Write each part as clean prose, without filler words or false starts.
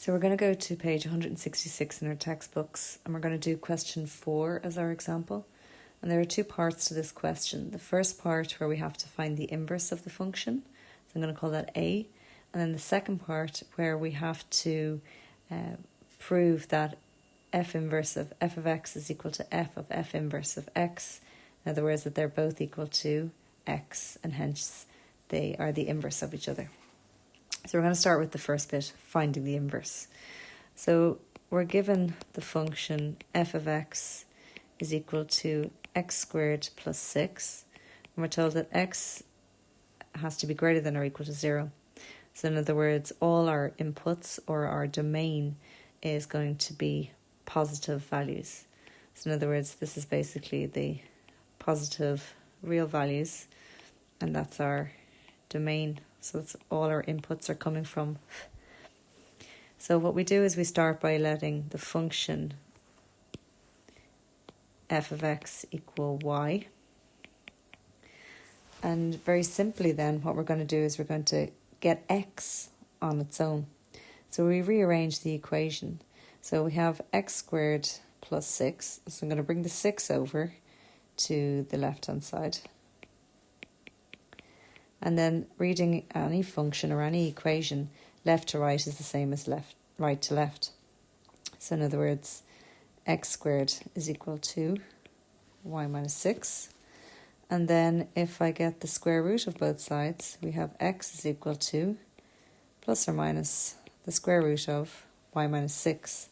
So we're going to go to page 166 in our textbooks, and we're going to do question 4 as our example. And there are 2 parts to this question. The first part where we have to find the inverse of the function, so I'm going to call that A. And then the second part where we have to prove that f inverse of f of x is equal to f of f inverse of x. In other words, that they're both equal to x, and hence they are the inverse of each other. So we're going to start with the first bit, finding the inverse. So we're given the function f of x is equal to x squared plus 6. And we're told that x has to be greater than or equal to 0. So in other words, all our inputs or our domain is going to be positive values. So in other words, this is basically the positive real values, and that's our domain. So it's all our inputs are coming from. So what we do is we start by letting the function f of x equal y. And very simply then, what we're going to do is we're going to get x on its own. So we rearrange the equation. So we have x squared plus 6. So I'm going to bring the 6 over to the left-hand side. And then reading any function or any equation, left to right is the same as right to left. So in other words, x squared is equal to y minus 6. And then if I get the square root of both sides, we have x is equal to plus or minus the square root of y minus 6.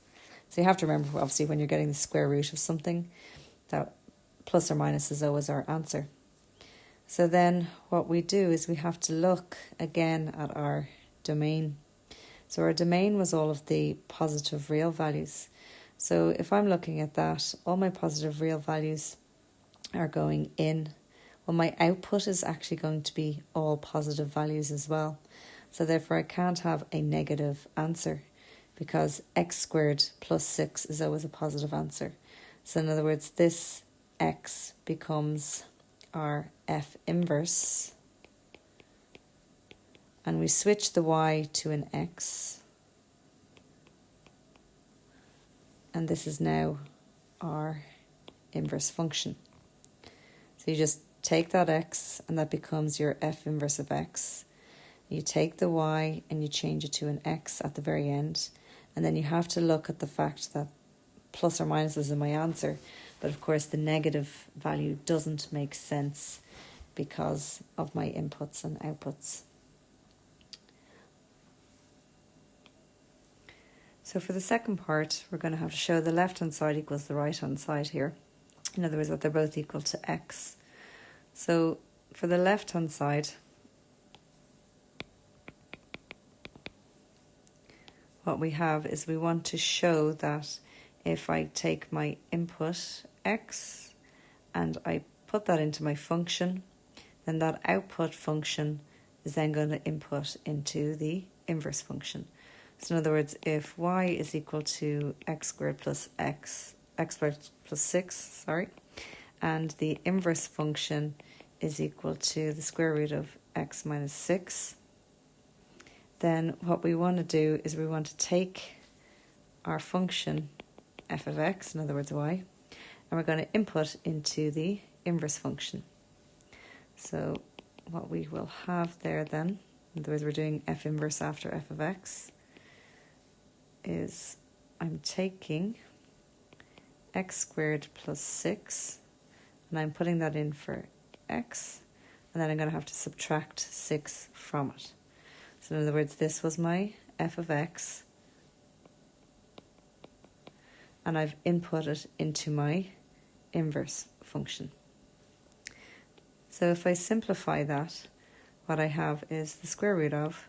So you have to remember, obviously, when you're getting the square root of something, that plus or minus is always our answer. So then what we do is we have to look again at our domain. So our domain was all of the positive real values. So if I'm looking at that, all my positive real values are going in. Well, my output is actually going to be all positive values as well. So therefore I can't have a negative answer because x squared plus 6 is always a positive answer. So in other words, this x becomes our f inverse, and we switch the y to an x, and this is now our inverse function. So you just take that x and that becomes your f inverse of x. You take the y and you change it to an x at the very end, and then you have to look at the fact that plus or minus is in my answer, but of course the negative value doesn't make sense because of my inputs and outputs. So for the second part, we're going to have to show the left-hand side equals the right-hand side here. In other words, that they're both equal to x. So for the left-hand side, what we have is we want to show that if I take my input x and I put that into my function, then that output function is then going to input into the inverse function. So in other words, if y is equal to x squared plus x squared plus 6, and the inverse function is equal to the square root of x minus 6, then what we want to do is we want to take our function f of x, in other words y, and we're going to input into the inverse function. So what we will have there then, in other words we're doing f inverse after f of x, is I'm taking x squared plus 6 and I'm putting that in for x, and then I'm going to have to subtract 6 from it. So in other words, this was my f of x, and I've inputted into my inverse function. So if I simplify that, what I have is the square root of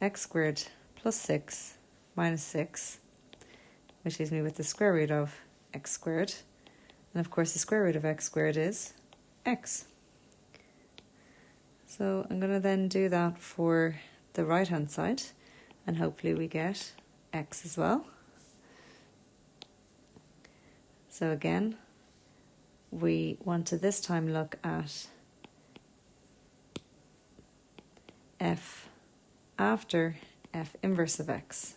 x squared plus 6 minus 6, which leaves me with the square root of x squared. And of course the square root of x squared is x. So I'm going to then do that for the right hand side, and hopefully we get x as well. So again, we want to this time look at f after f inverse of x.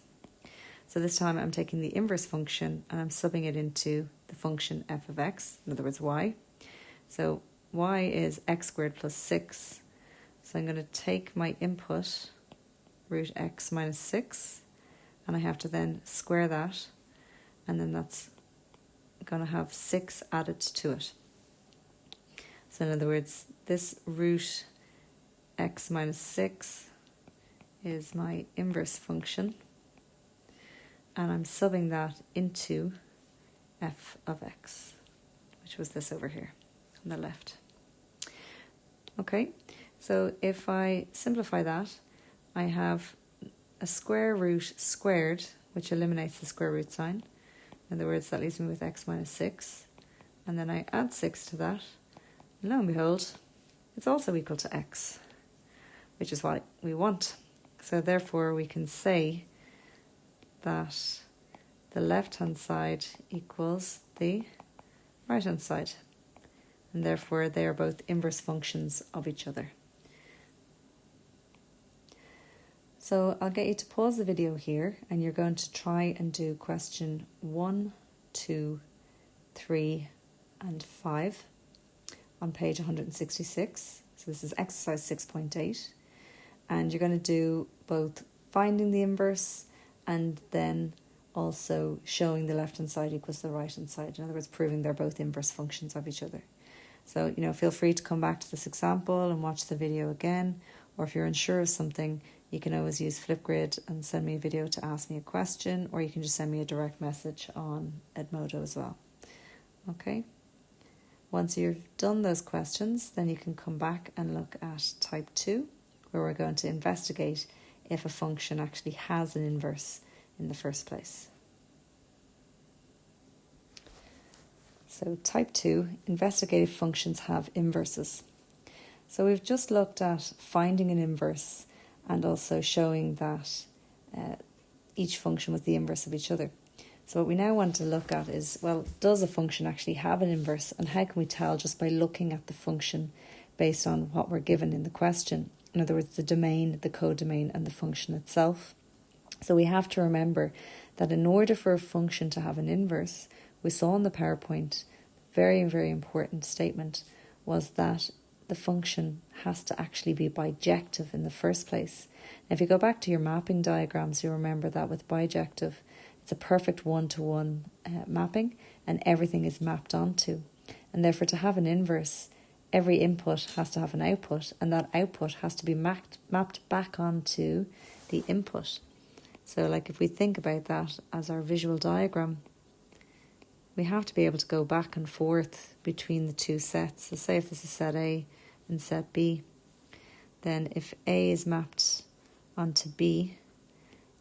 So this time I'm taking the inverse function and I'm subbing it into the function f of x, in other words y. So y is x squared plus 6. So I'm going to take my input, root x minus 6, and I have to then square that, and then that's going to have 6 added to it. So in other words, this root x minus 6 is my inverse function, and I'm subbing that into f of x, which was this over here on the left. Okay, so if I simplify that, I have a square root squared, which eliminates the square root sign. In other words, that leaves me with x minus 6. And then I add 6 to that. And lo and behold, it's also equal to x, which is what we want. So therefore, we can say that the left-hand side equals the right-hand side. And therefore, they are both inverse functions of each other. So I'll get you to pause the video here, and you're going to try and do question 1, 2, 3, and 5 on page 166. So this is exercise 6.8. And you're going to do both finding the inverse and then also showing the left-hand side equals the right-hand side. In other words, proving they're both inverse functions of each other. So, feel free to come back to this example and watch the video again. Or if you're unsure of something, you can always use Flipgrid and send me a video to ask me a question, or you can just send me a direct message on Edmodo as well. Okay? Once you've done those questions, then you can come back and look at type 2, where we're going to investigate if a function actually has an inverse in the first place. So type 2, investigative functions have inverses. So we've just looked at finding an inverse and also showing that each function was the inverse of each other. So what we now want to look at is, well, does a function actually have an inverse, and how can we tell just by looking at the function based on what we're given in the question? In other words, the domain, the codomain, and the function itself. So we have to remember that in order for a function to have an inverse, we saw in the PowerPoint, very, very important statement was that the function has to actually be bijective in the first place. Now, if you go back to your mapping diagrams, you'll remember that with bijective, it's a perfect one-to-one mapping, and everything is mapped onto. And therefore, to have an inverse, every input has to have an output, and that output has to be mapped back onto the input. So, like if we think about that as our visual diagram, we have to be able to go back and forth between the two sets. So say if this is set A and set B, then if A is mapped onto B,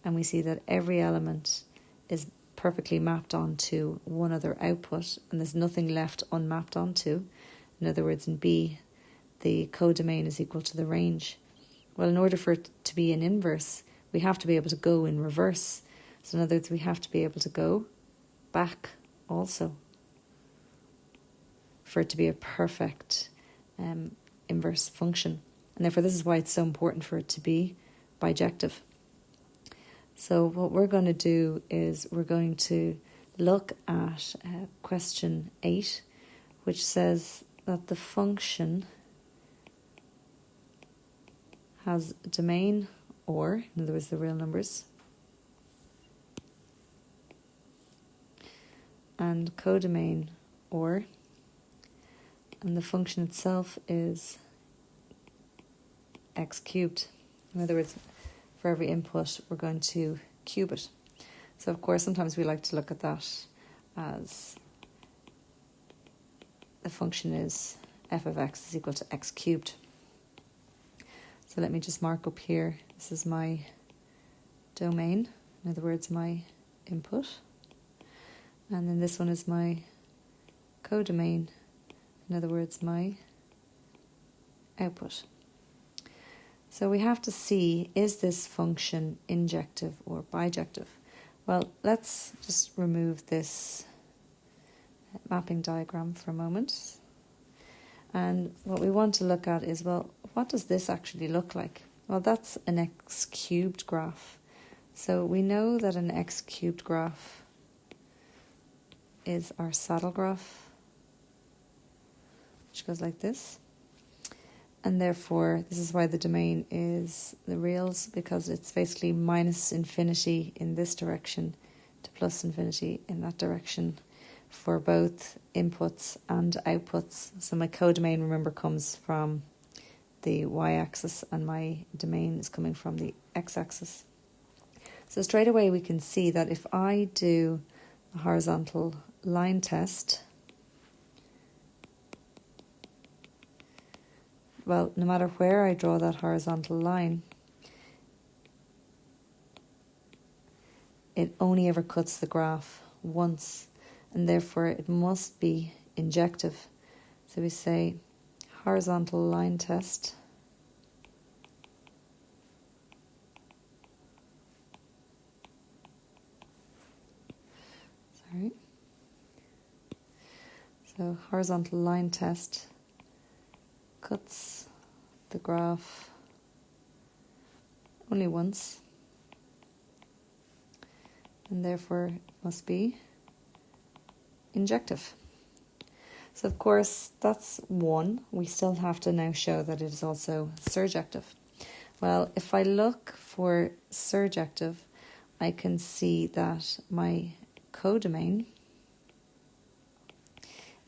and we see that every element is perfectly mapped onto one other output, and there's nothing left unmapped onto, in other words, in B, the codomain is equal to the range. Well, in order for it to be an inverse, we have to be able to go in reverse. So in other words, we have to be able to go back also for it to be a perfect inverse function. And therefore, this is why it's so important for it to be bijective. So what we're going to do is we're going to look at question 8, which says that the function has domain or, in other words, the real numbers, and codomain or, and the function itself is x cubed. In other words, for every input, we're going to cube it. So, of course, sometimes we like to look at that as the function is f of x is equal to x cubed. So let me just mark up here. This is my domain, in other words, my input. And then this one is my codomain, in other words, my output. So we have to see, is this function injective or bijective? Well, let's just remove this mapping diagram for a moment. And what we want to look at is, well, what does this actually look like? Well, that's an x cubed graph. So we know that an x cubed graph is our saddle graph, which goes like this. And therefore, this is why the domain is the reals, because it's basically minus infinity in this direction to plus infinity in that direction for both inputs and outputs. So my codomain, remember, comes from the y-axis and my domain is coming from the x-axis. So straight away we can see that if I do a horizontal line test, well, no matter where I draw that horizontal line, it only ever cuts the graph once, and therefore it must be injective. So we say horizontal line test So horizontal line test cuts the graph only once, and therefore it must be injective. So of course that's one. We still have to now show that it is also surjective. Well, if I look for surjective, I can see that my codomain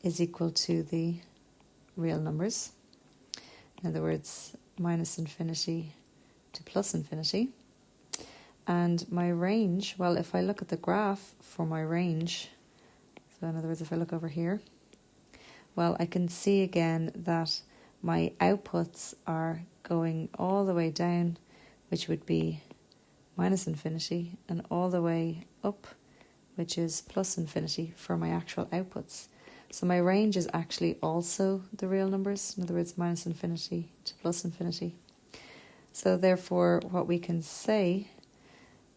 is equal to the real numbers. In other words, minus infinity to plus infinity. And my range, well, if I look at the graph for my range, so in other words, if I look over here, well, I can see again that my outputs are going all the way down, which would be minus infinity, and all the way up, which is plus infinity for my actual outputs. So my range is actually also the real numbers, in other words, minus infinity to plus infinity. So therefore, what we can say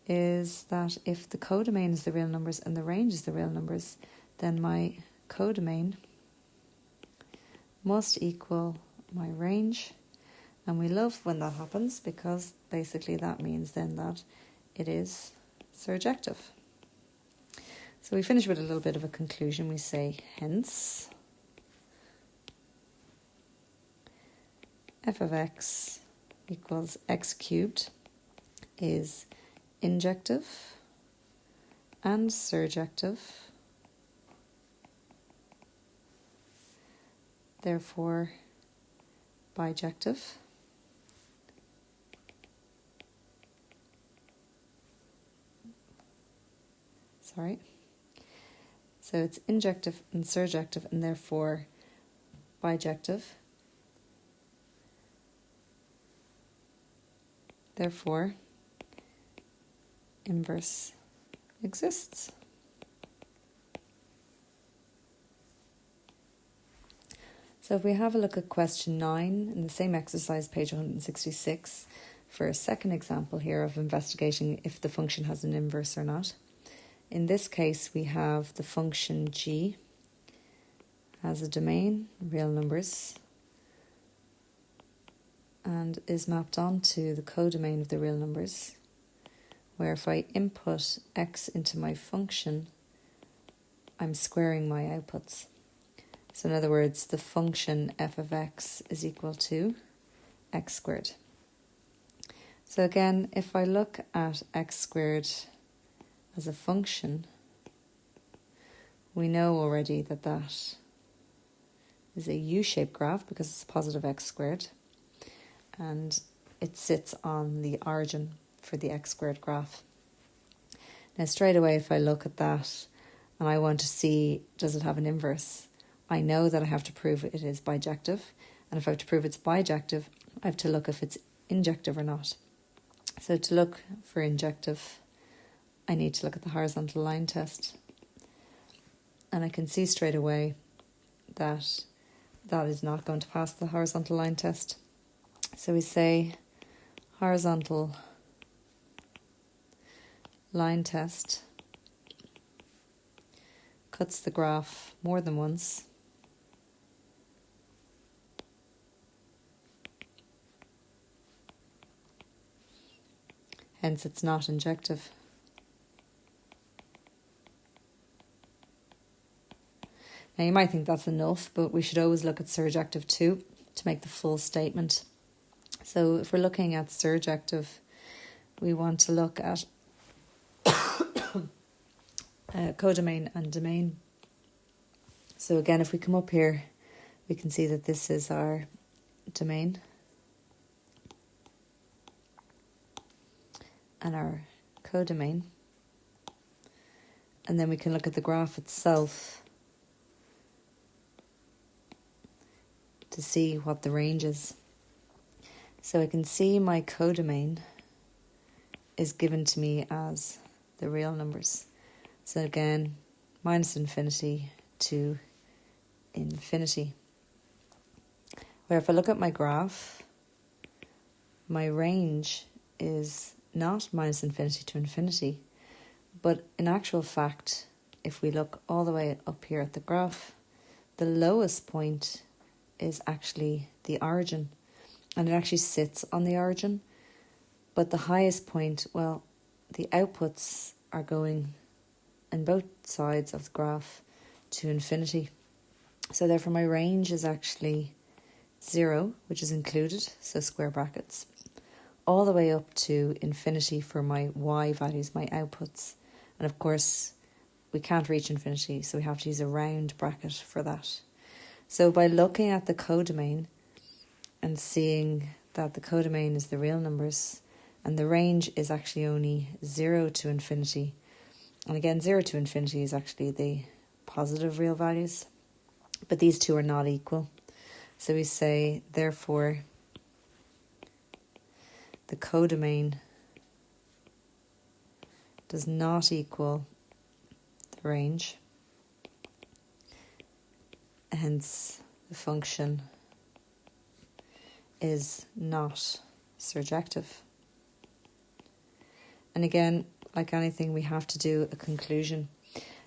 is that if the codomain is the real numbers and the range is the real numbers, then my codomain must equal my range. And we love when that happens, because basically that means then that it is surjective. So we finish with a little bit of a conclusion. We say, hence, f of x equals x cubed is injective and surjective. Therefore, bijective. So it's injective and surjective, and therefore bijective. Therefore, inverse exists. So if we have a look at question 9 in the same exercise, page 166, for a second example here of investigating if the function has an inverse or not. In this case, we have the function g has a domain, real numbers, and is mapped onto the codomain of the real numbers, where if I input x into my function, I'm squaring my outputs. So in other words, the function f of x is equal to x squared. So again, if I look at x squared as a function, we know already that that is a U-shaped graph because it's positive x squared, and it sits on the origin for the x squared graph. Now straight away, if I look at that and I want to see, does it have an inverse? I know that I have to prove it is bijective, and if I have to prove it's bijective, I have to look if it's injective or not. So to look for injective, I need to look at the horizontal line test. And I can see straight away that that is not going to pass the horizontal line test. So we say horizontal line test cuts the graph more than once. hence it's not injective. Now you might think that's enough, but we should always look at surjective too to make the full statement. So if we're looking at surjective, we want to look at codomain and domain. So again, if we come up here, we can see that this is our domain and our codomain. And then we can look at the graph itself to see what the range is. So I can see my codomain is given to me as the real numbers. So again, minus infinity to infinity. Where if I look at my graph, my range is not minus infinity to infinity, but in actual fact, if we look all the way up here at the graph, the lowest point is actually the origin, and it actually sits on the origin. But the highest point, well, the outputs are going in both sides of the graph to infinity. So therefore my range is actually 0, which is included, so square brackets, all the way up to infinity for my y values, my outputs. And of course, we can't reach infinity, so we have to use a round bracket for that. So by looking at the codomain and seeing that the codomain is the real numbers and the range is actually only 0 to infinity, and again 0 to infinity is actually the positive real values, but these two are not equal. So we say, therefore, the codomain does not equal the range. Hence, the function is not surjective. And again, like anything, we have to do a conclusion.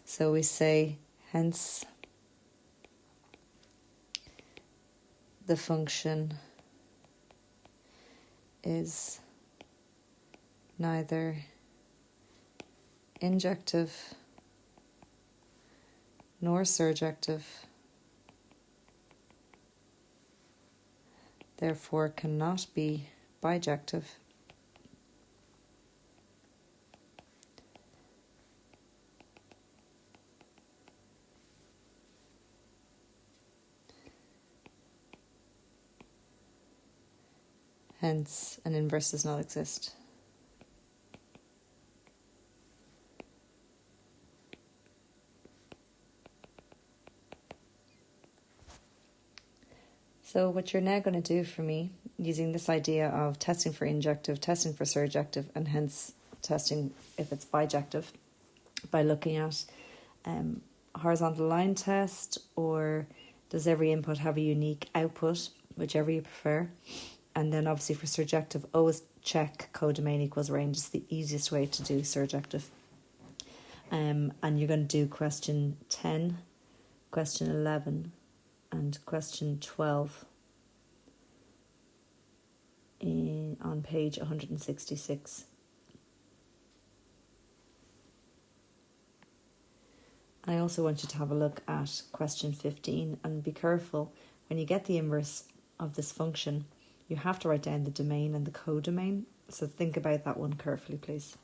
So we say, hence, the function is neither injective nor surjective, therefore cannot be bijective. Hence, an inverse does not exist. So what you're now going to do for me, using this idea of testing for injective, testing for surjective, and hence testing if it's bijective, by looking at horizontal line test, or does every input have a unique output, whichever you prefer. And then obviously for surjective, always check codomain equals range. It's the easiest way to do surjective. And you're going to do question 10, question 11, and question 12 on page 166. I also want you to have a look at question 15, and be careful when you get the inverse of this function, you have to write down the domain and the codomain. So think about that one carefully, please.